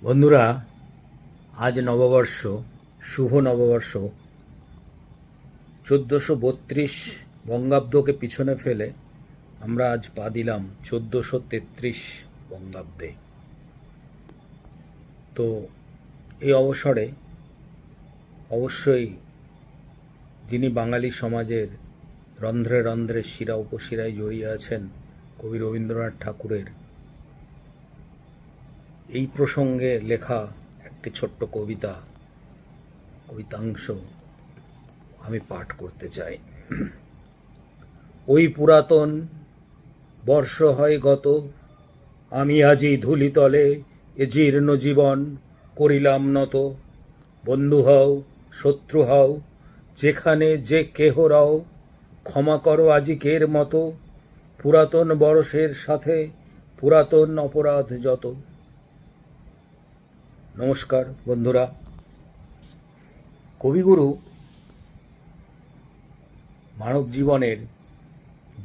বন্ধুরা, আজ নববর্ষ, শুভ নববর্ষ 1432 বঙ্গাব্দকে পিছনে ফেলে আমরা আজ পা দিলাম 1433 বঙ্গাব্দে। তো এই অবসরে অবশ্যই যিনি বাঙালি সমাজের রন্ধ্রে রন্ধ্রে শিরা উপশিরায় জড়িয়ে আছেন, কবি রবীন্দ্রনাথ ঠাকুরের এই প্রসঙ্গে লেখা একটি ছোট্ট কবিতাংশ আমি পাঠ করতে চাই। ওই পুরাতন বর্ষ হয় গত, আমি আজি ধূলিতলে এ জীর্ণ জীবন করিলাম নত। বন্ধু হও, শত্রু হও, যেখানে যে কেহ রও, ক্ষমা করো আজিকের মতো, পুরাতন বর্ষের সাথে পুরাতন অপরাধ যত। নমস্কার বন্ধুরা। কবিগুরু মানব জীবনের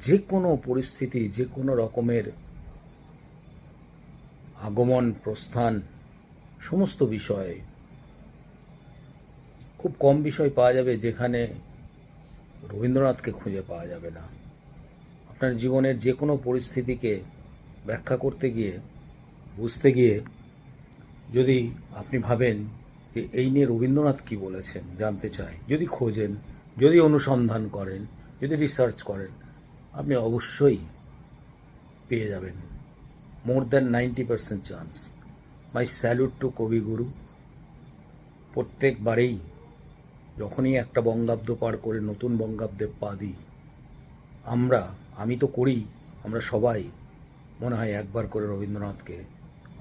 যে কোনো পরিস্থিতি, যে কোনো রকমের আগমন প্রস্থান, সমস্ত বিষয়ে খুব কম বিষয় পাওয়া যাবে যেখানে রবীন্দ্রনাথকে খুঁজে পাওয়া যাবে না। আপনার জীবনের যে কোনো পরিস্থিতিকে ব্যাখ্যা করতে গিয়ে, বুঝতে গিয়ে যদি আপনি ভাবেন যে এই নিয়ে রবীন্দ্রনাথ কী বলেছেন জানতে চাই, যদি খোঁজেন, যদি অনুসন্ধান করেন, যদি রিসার্চ করেন, আপনি অবশ্যই পেয়ে যাবেন। More than 90% chance. My salute to কবিগুরু। প্রত্যেকবারেই যখনই একটা বঙ্গাব্দ পার করে নতুন বঙ্গাব্দে পা দিই, আমি তো করি, আমরা সবাই মনে হয় একবার করে রবীন্দ্রনাথকে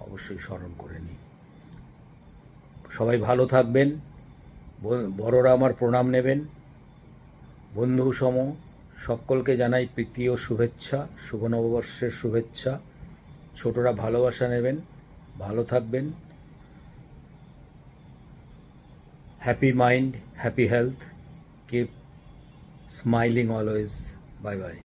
অবশ্যই স্মরণ করে নিই। সবাই ভালো থাকবেন, বড়রা আমার প্রণাম নেবেন, বন্ধু সম সকলকে জানাই প্রীতি ও শুভেচ্ছা, শুভ নববর্ষের শুভেচ্ছা। ছোটরা ভালোবাসা নেবেন, ভালো থাকবেন। Happy mind, happy health, keep smiling always. Bye bye.